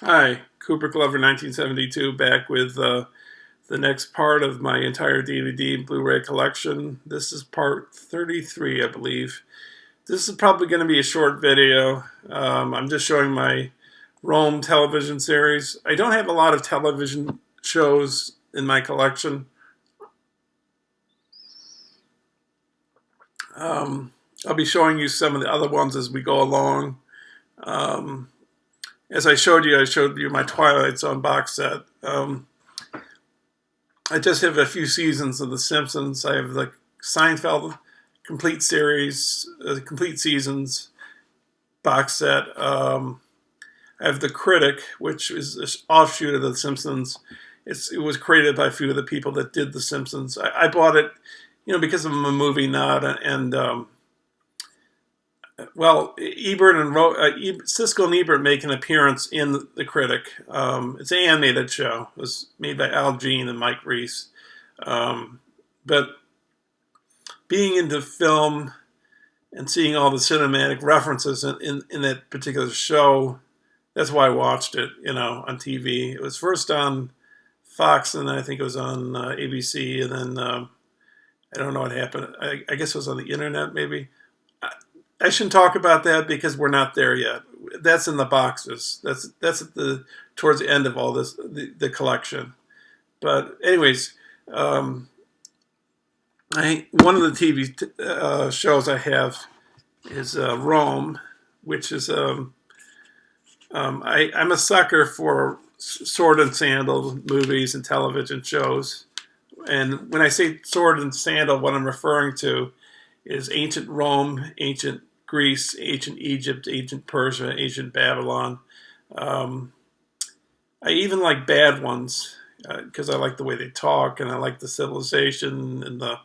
Hi, Cooper Glover 1972, back with the next part of my entire DVD and Blu-ray collection. This is part 33, I believe. This is probably going to be a short video. I'm just showing my Rome television series. I don't have a lot of television shows in my collection. I'll be showing you some of the other ones as we go along. As I showed you my Twilight Zone box set. I just have a few seasons of The Simpsons. I have the Seinfeld complete series, complete seasons box set. I have The Critic, which is an offshoot of The Simpsons. It was created by a few of the people that did The Simpsons. I bought it, because I'm a movie nut, and Ebert and Siskel and Ebert make an appearance in The Critic. It's an animated show. It was made by Al Jean and Mike Reiss. But being into film and seeing all the cinematic references in that particular show, that's why I watched it, on TV. It was first on Fox, and then I think it was on ABC, and then I don't know what happened. I guess it was on the internet, maybe. I shouldn't talk about that because we're not there yet. That's in the boxes. That's towards the end of all this, the collection. But anyways, one of the TV shows I have is Rome, which is I'm a sucker for sword and sandal movies and television shows. And when I say sword and sandal, what I'm referring to is ancient Rome, ancient Greece, ancient Egypt, ancient Persia, ancient Babylon. I even like bad ones because I like the way they talk, and I like the civilization and the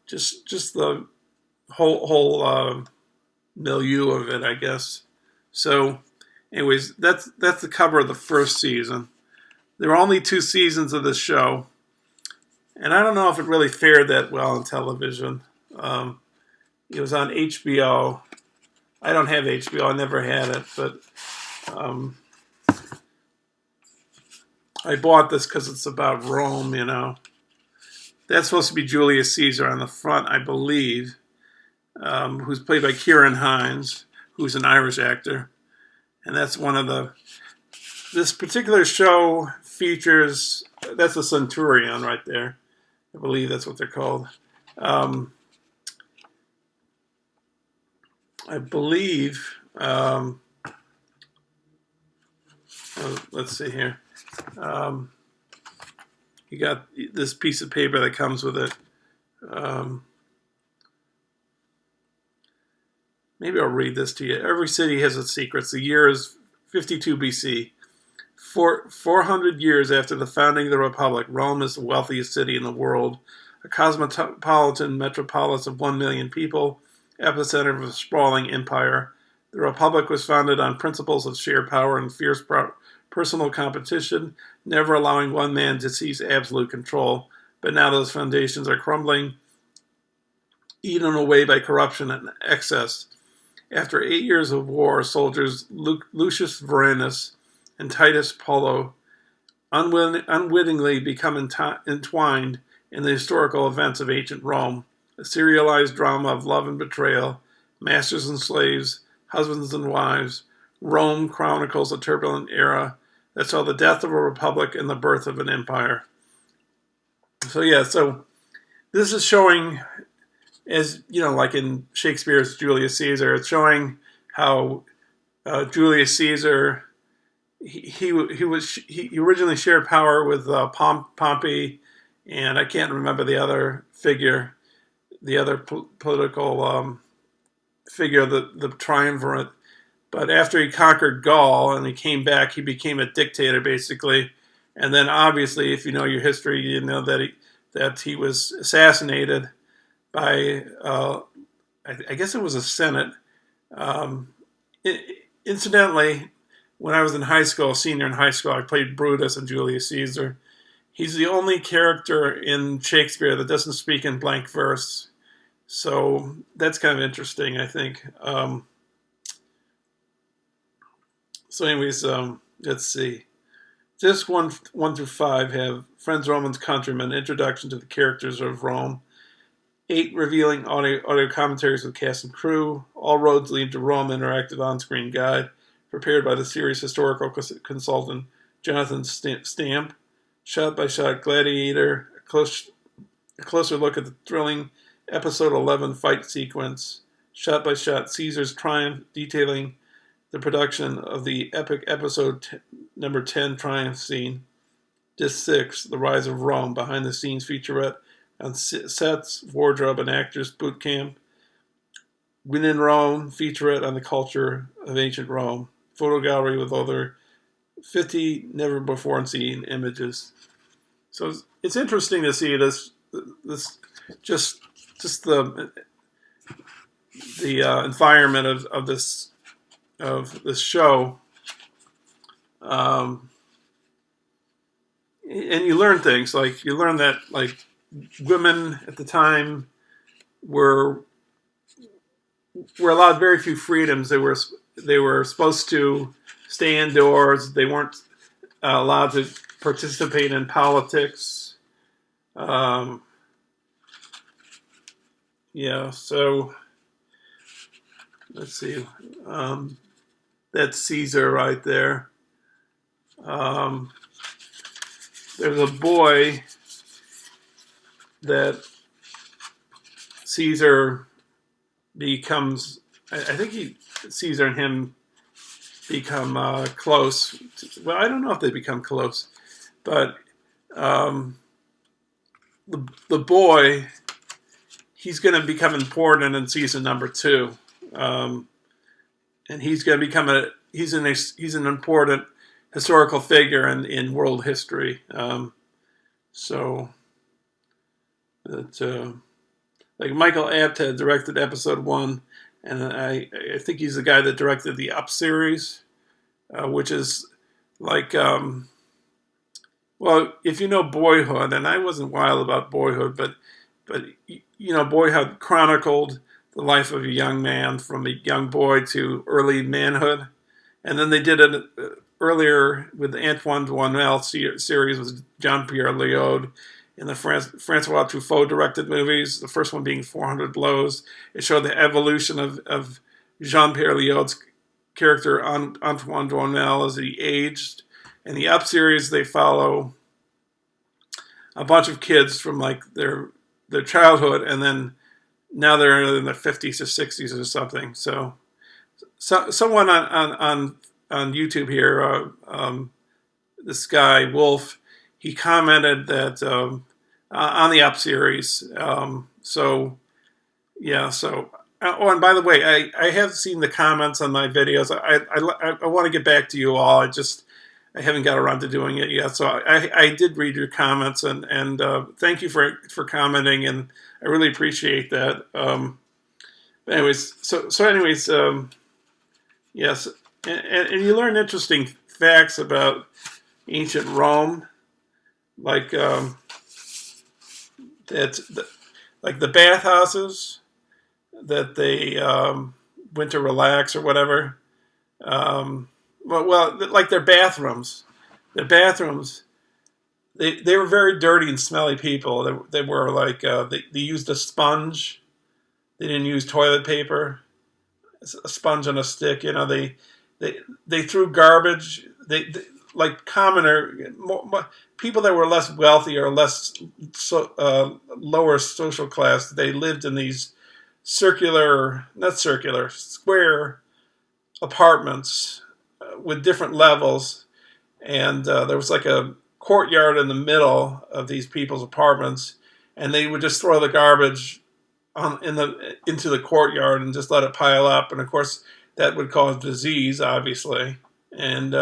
just the whole milieu of it, I guess. So, anyways, that's the cover of the first season. There were only 2 seasons of this show, and I don't know if it really fared that well on television. It was on HBO. I don't have HBO. I never had it, but I bought this because it's about Rome, That's supposed to be Julius Caesar on the front, I believe, who's played by Kieran Hines, who's an Irish actor. And that's one of the... This particular show features... That's a centurion right there. I believe that's what they're called. I believe, let's see here. You got this piece of paper that comes with it. Maybe I'll read this to you. Every city has its secrets. The year is 52 BC. 400 years after the founding of the Republic, Rome is the wealthiest city in the world, a cosmopolitan metropolis of 1 million people, epicenter of a sprawling empire. The Republic was founded on principles of sheer power and fierce personal competition, never allowing one man to seize absolute control. But now those foundations are crumbling, eaten away by corruption and excess. After 8 years of war, soldiers Lucius Vorenus and Titus Pullo unwittingly become entwined in the historical events of ancient Rome, a serialized drama of love and betrayal, masters and slaves, husbands and wives. Rome chronicles a turbulent era that saw the death of a republic and the birth of an empire. So this is showing, as like in Shakespeare's Julius Caesar, it's showing how Julius Caesar he originally shared power with Pompey, and I can't remember the other figure. The other political figure, the triumvirate. But after he conquered Gaul and he came back, he became a dictator, basically. And then, obviously, if you know your history, you know that he was assassinated by, I guess it was a Senate. Incidentally, when I was in high school, senior in high school, I played Brutus and Julius Caesar. He's the only character in Shakespeare that doesn't speak in blank verse. So that's kind of interesting, I think. So anyways, let's see. Disc 1 through 5 have Friends, Romans, Countrymen, Introduction to the Characters of Rome. 8 revealing audio commentaries with cast and crew. All roads lead to Rome, interactive on-screen guide, prepared by the series historical consultant Jonathan Stamp. Shot-by-shot Gladiator, a closer look at the thrilling Episode 11 fight sequence. Shot-by-shot Caesar's Triumph, detailing the production of the epic episode number 10 Triumph scene. Disc 6, The Rise of Rome, behind-the-scenes featurette on sets, wardrobe, and actors boot camp. When in Rome, featurette on the culture of ancient Rome. Photo gallery with over 50 never-before-seen images. So it's interesting to see this just the environment of this show, and you learn things like that women at the time were allowed very few freedoms. They were supposed to stay indoors. They weren't allowed to participate in politics. So let's see. That's Caesar right there. There's a boy that Caesar becomes. I think Caesar and him become close. Well, I don't know if they become close, but the boy, he's going to become important in season number 2, and he's going to become he's an important historical figure in world history. So that like Michael Apted directed episode 1, and I think he's the guy that directed the Up series, which is like well, if you know Boyhood, and I wasn't wild about Boyhood, but Boyhood chronicled the life of a young man from a young boy to early manhood, and then they did it earlier with the Antoine Duanel series with Jean-Pierre Léaud in the Francois Truffaut directed movies, the first one being 400 Blows. It showed the evolution of Jean-Pierre Léaud's character Antoine Duanel as he aged. In the Up series, they follow a bunch of kids from like their childhood, and then now they're in their 50s or 60s or something. So someone on YouTube here, this guy Wolf, he commented that on the Up series. Oh, and by the way, I have seen the comments on my videos. I want to get back to you all. I haven't got around to doing it yet. So I did read your comments, and thank you for commenting, and I really appreciate that. Yes, and you learn interesting facts about ancient Rome, like like the bathhouses that they went to relax or whatever. Like their bathrooms. Their bathrooms, they were very dirty and smelly people. They were like they used a sponge. They didn't use toilet paper. A sponge on a stick. They threw garbage. They like commoner people that were less wealthy or less lower social class. They lived in these square apartments with different levels, and there was like a courtyard in the middle of these people's apartments, and they would just throw the garbage into the courtyard and just let it pile up, and of course that would cause disease, obviously, and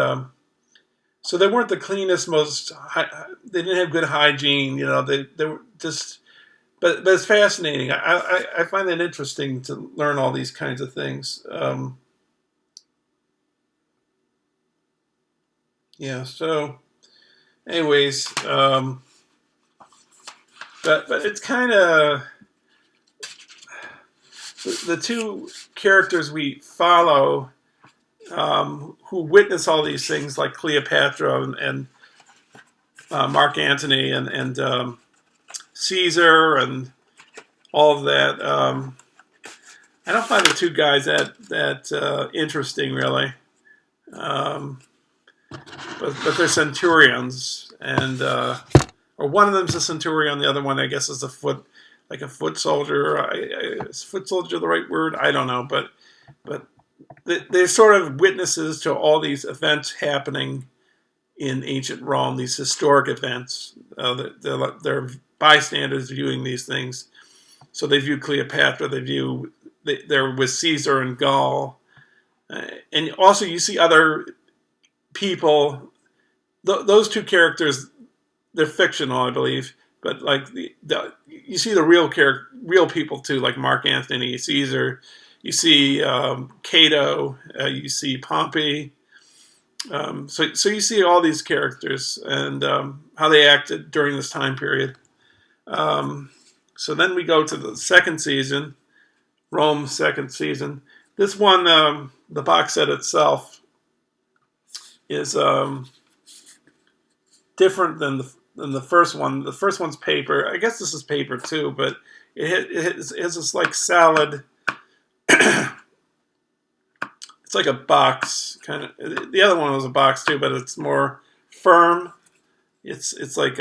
so they weren't the cleanest, they didn't have good hygiene, they were just, but it's fascinating. I find it interesting to learn all these kinds of things. So anyways, but it's kind of the two characters we follow. who witness all these things, like Cleopatra and Mark Antony and Caesar and all of that. I don't find the two guys that interesting, really. Um, but they're centurions, and or one of them's a centurion, the other one, I guess, is like a foot soldier. Is foot soldier the right word? I don't know, but they're sort of witnesses to all these events happening in ancient Rome, these historic events. They're bystanders viewing these things. So they view Cleopatra. They're with Caesar in Gaul, and also you see other people. Those two characters, they're fictional, I believe, but like you see the real people too, like Mark Antony, Caesar. You see Cato. You see Pompey. So you see all these characters and how they acted during this time period. So then we go to the second season, Rome's second season. This one, the box set itself, is different than the first one. The first one's paper. I guess this is paper too, but it has this like solid. It's like a box kind of. The other one was a box too, but it's more firm. It's like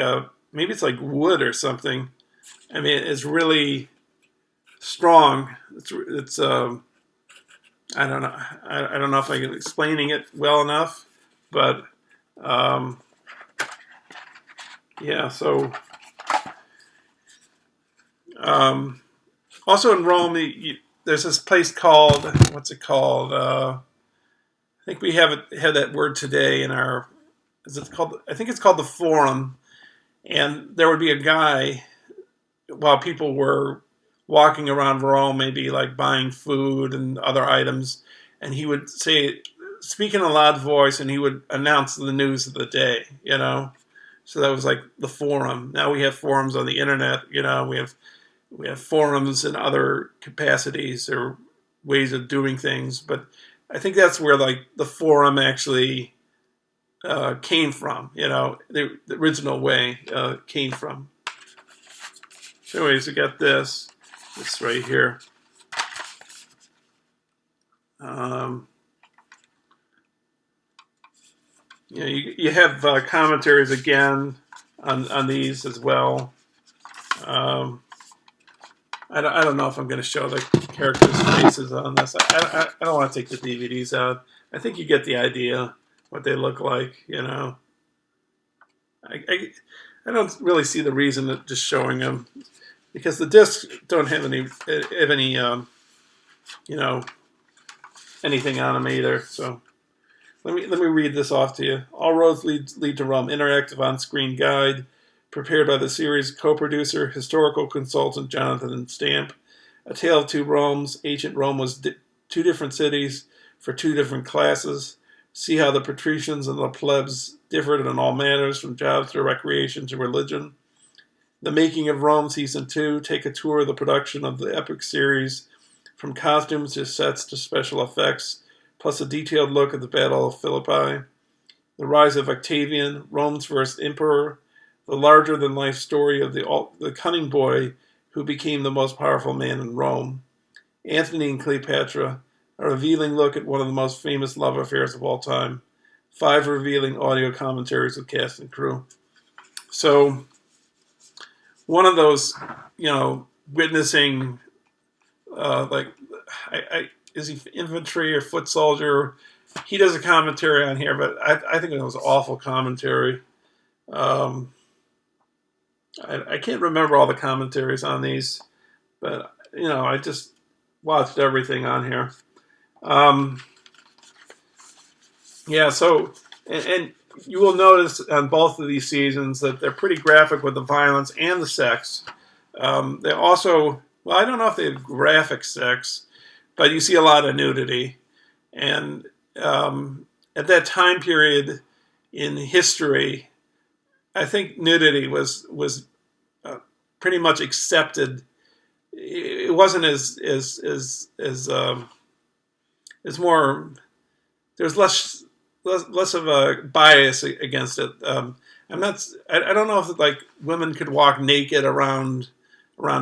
maybe it's like wood or something. I mean, it's really strong. It's I don't know. I don't know if I'm explaining it well enough, but yeah. So also in Rome, there's this place called, what's it called? I think we had that word today in our. Is it called? I think it's called the Forum, and there would be a guy while people were walking around Rome, maybe like buying food and other items, and he would speak in a loud voice, and he would announce the news of the day, So that was like the forum. Now we have forums on the internet, we have forums in other capacities or ways of doing things, but I think that's where like the forum actually came from, the original way came from. So anyways, we got this right here. You have commentaries again on these as well. I don't know if I'm going to show the characters' faces on this. I don't want to take the DVDs out. I think you get the idea what they look like. I don't really see the reason of just showing them, because the discs don't have any anything on them either. So let me read this off to you. All roads lead to Rome. Interactive on-screen guide prepared by the series co-producer, historical consultant Jonathan Stamp. A Tale of Two Romes. Ancient Rome was two different cities for two different classes. See how the patricians and the plebs differed in all manners, from jobs to recreation to religion. The Making of Rome Season 2. Take a tour of the production of the epic series, from costumes to sets to special effects, plus a detailed look at the Battle of Philippi. The Rise of Octavian, Rome's first emperor. The larger-than-life story of the cunning boy who became the most powerful man in Rome. Antony and Cleopatra, a revealing look at one of the most famous love affairs of all time. 5 revealing audio commentaries with cast and crew. So, one of those, witnessing, is he infantry or foot soldier? He does a commentary on here, but I think it was awful commentary. I can't remember all the commentaries on these, but I just watched everything on here. So and you will notice on both of these seasons that they're pretty graphic with the violence and the sex. They also, I don't know if they have graphic sex, but you see a lot of nudity. And at that time period in history, I think nudity was pretty much accepted. It wasn't as more there's less of a bias against it. I'm not. I don't know if like women could walk naked around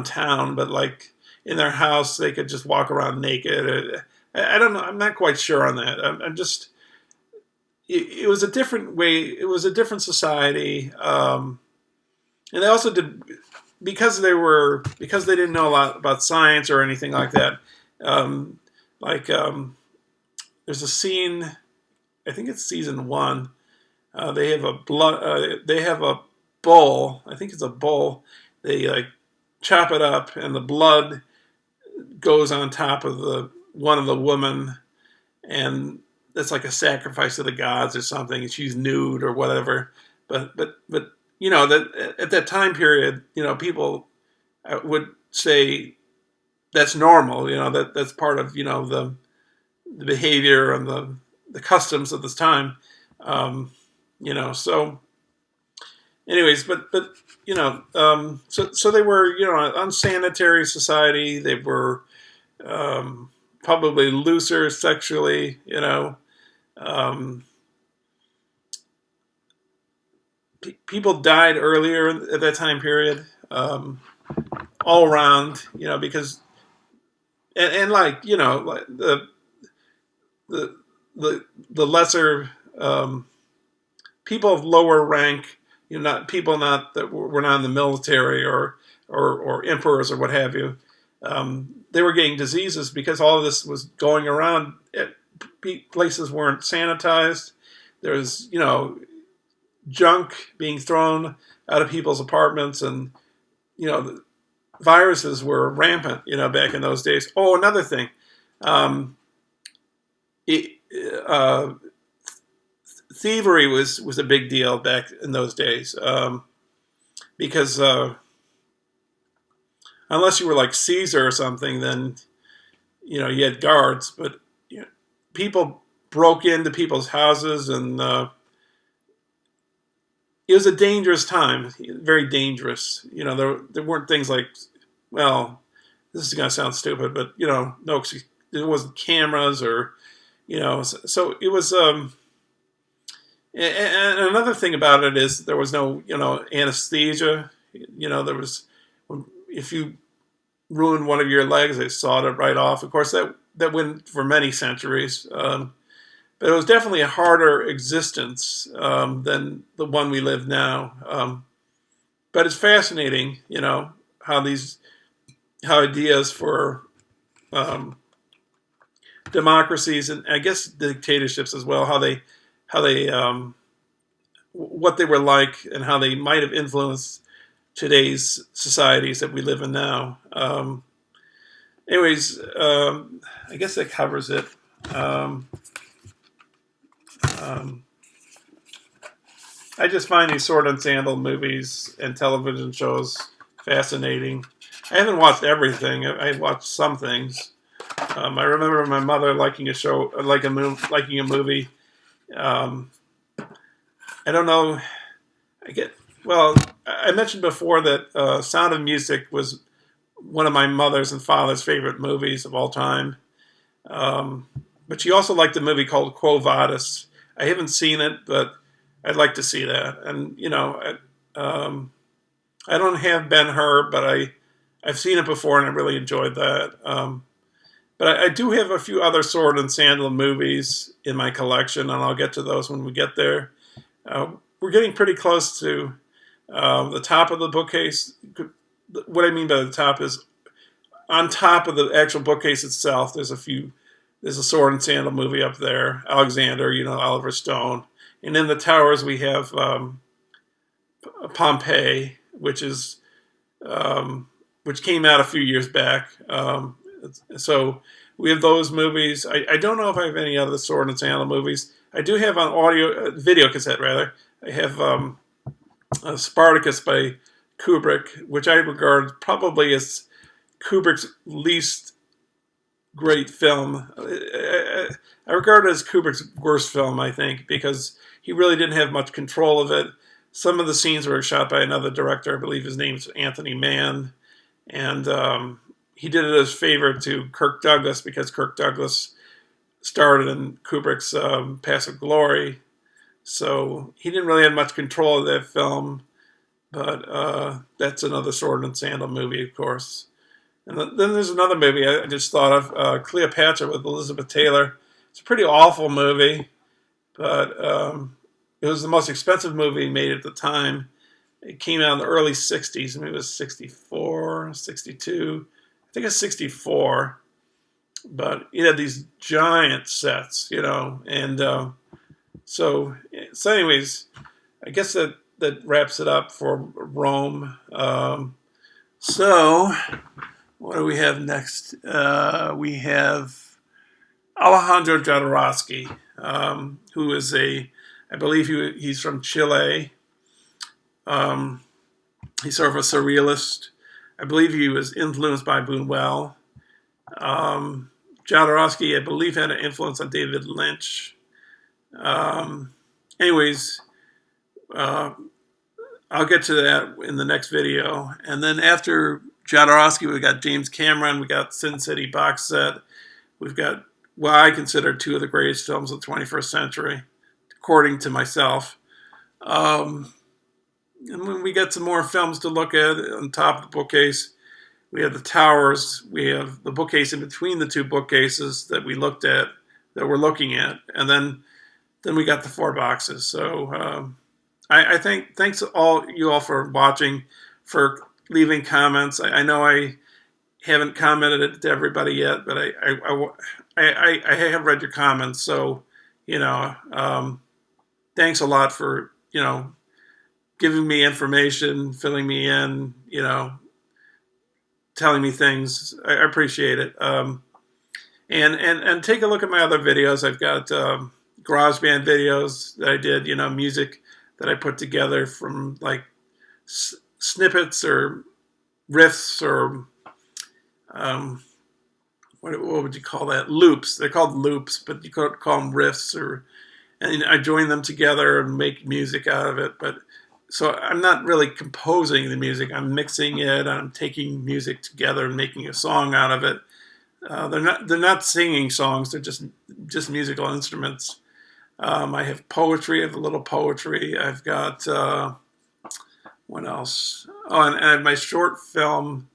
town, but like in their house they could just walk around naked. I don't know. I'm not quite sure on that. I'm just. It was a different way. It was a different society, and they also did because they didn't know a lot about science or anything like that. Um, like there's a scene. I think it's season 1. They have a blood. They have a bull. I think it's a bull. They like chop it up, and the blood goes on top of the one of the women, and that's like a sacrifice to the gods or something. And she's nude or whatever. But you know that at that time period, you know, people would say that's normal. You know, that's part of, you know, the behavior and the customs of this time. You know, so anyways, but you know, so they were, you know, an unsanitary society. They were probably looser sexually. You know, um, people died earlier at that time period, all around. You know, because and like, you know, like the the lesser people of lower rank, you know, not people not that were not in the military or emperors or what have you. They were getting diseases because all of this was going around. Places weren't sanitized. There was, you know, junk being thrown out of people's apartments, and you know, the viruses were rampant. You know, back in those days. Oh, another thing. Um, it, uh, Thievery was a big deal back in those days, because unless you were like Caesar or something, then you know you had guards. But you know, people broke into people's houses, and it was a dangerous time, very dangerous. You know, there weren't things like, well, this is gonna sound stupid, but you know, no, there wasn't cameras or, you know, so it was. And another thing about it is there was no, you know, anesthesia. You know, there was, if you ruined one of your legs, they sawed it right off. Of course, that went for many centuries. But it was definitely a harder existence than the one we live now. But it's fascinating, you know, how ideas for democracies, and I guess dictatorships as well, how they what they were like and how they might have influenced today's societies that we live in now. Anyways, I guess that covers it. I just find these sword and sandal movies and television shows fascinating. I haven't watched everything. I've watched some things. I remember my mother liking a show, liking a movie. I don't know. Well, I mentioned before that Sound of Music was one of my mother's and father's favorite movies of all time. But she also liked a movie called Quo Vadis. I haven't seen it, but I'd like to see that. And you know, I don't have Ben-Hur, but I've seen it before and I really enjoyed that. But I do have a few other sword and sandal movies in my collection, and I'll get to those when we get there. We're getting pretty close to the top of the bookcase. What I mean by the top is on top of the actual bookcase itself. There's a sword and sandal movie up there. Alexander, you know, Oliver Stone. And in the towers we have Pompeii, which came out a few years back. So we have those movies. I don't know if I have any other sword and sandal movies. I do have on video cassette rather. I have Spartacus by Kubrick, which I regard probably as Kubrick's least great film. I regard it as Kubrick's worst film, I think, because he really didn't have much control of it. Some of the scenes were shot by another director. I believe his name's Anthony Mann. And he did it as a favor to Kirk Douglas because Kirk Douglas started in Kubrick's Paths of Glory. So he didn't really have much control of that film, but that's another sword and sandal movie, of course. And then there's another movie I just thought of, Cleopatra with Elizabeth Taylor. It's a pretty awful movie, but it was the most expensive movie made at the time. It came out in the early 60s. Maybe it was 64, 62. I think it's 64. But it had these giant sets, and so anyways, I guess that wraps it up for Rome. So what do we have next? We have Alejandro Jodorowsky, who is I believe he's from Chile. He's sort of a surrealist. I believe he was influenced by Buñuel. Jodorowsky, I believe, had an influence on David Lynch. Anyways, I'll get to that in the next video. And then after Jodorowsky, we got James Cameron, we got Sin City box set. We've got what I consider two of the greatest films of the 21st century, according to myself. And when we got some more films to look at on top of the bookcase, we have the towers, we have the bookcase in between the two bookcases that we looked at, that we're looking at, and then we got the 4 boxes. So I think thanks to you all for watching, for leaving comments. I know I haven't commented it to everybody yet, but I have read your comments. So thanks a lot for giving me information, filling me in, telling me things. I appreciate it. And take a look at my other videos. I've got GarageBand videos that I did, music that I put together from like snippets or riffs or what would you call that? Loops. They're called loops, but you could call them riffs, and I join them together and make music out of it. But so I'm not really composing the music. I'm mixing it. I'm taking music together and making a song out of it. They're not singing songs. They're just musical instruments. I have poetry. I have a little poetry. I've got what else? Oh, and I have my short film.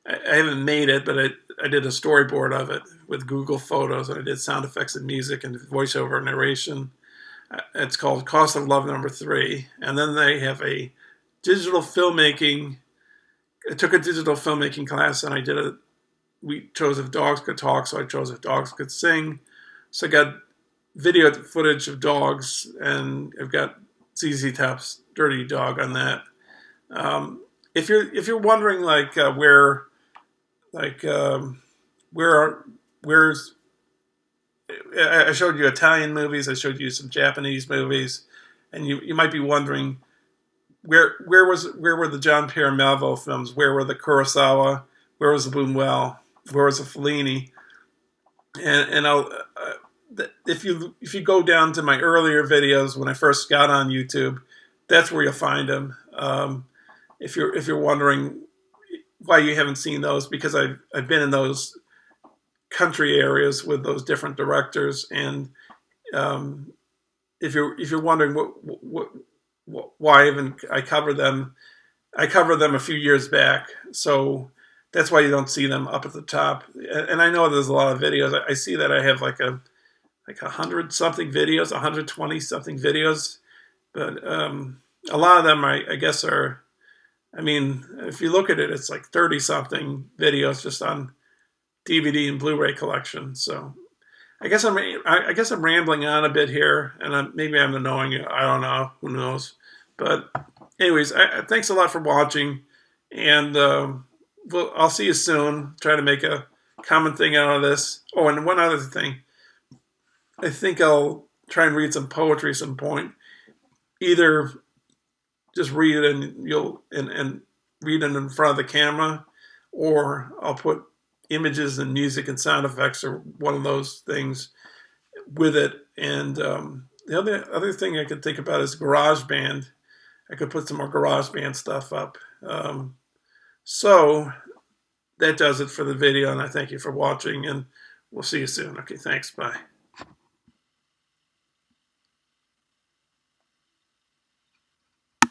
I haven't made it, but I did a storyboard of it with Google Photos, and I did sound effects and music and voiceover narration. It's called Cost of Love #3. And then they have a digital filmmaking. I took a digital filmmaking class, and we chose If Dogs Could Talk, so I chose If Dogs Could Sing. So I got video footage of dogs, and I've got ZZ Top's Dirty Dog on that. If you're wondering where's I showed you Italian movies, I showed you some Japanese movies, and you might be wondering where were the John Pierre Melville films? Where were the Kurosawa? Where was the Buñuel? Where was the Fellini? And if you go down to my earlier videos when I first got on YouTube, that's where you'll find them. If you're wondering why you haven't seen those, because I've been in those country areas with those different directors, and if you're wondering why haven't I covered them, I covered them a few years back, so that's why you don't see them up at the top. And I know there's a lot of videos. I see that I have like 100 something videos, 120 something videos, but a lot of them I guess are. I mean, if you look at it, it's like 30 something videos just on DVD and Blu-ray collection. So I guess I'm rambling on a bit here, and maybe I'm annoying you. I don't know. Who knows? But anyways, thanks a lot for watching, and I'll see you soon. Try to make a common thing out of this. Oh, and one other thing. I think I'll try and read some poetry at some point. Either just read it and read it in front of the camera, or I'll put images and music and sound effects or one of those things with it. And the other thing I could think about is GarageBand. I could put some more GarageBand stuff up. So that does it for the video, and I thank you for watching, and we'll see you soon. Okay, thanks. Bye.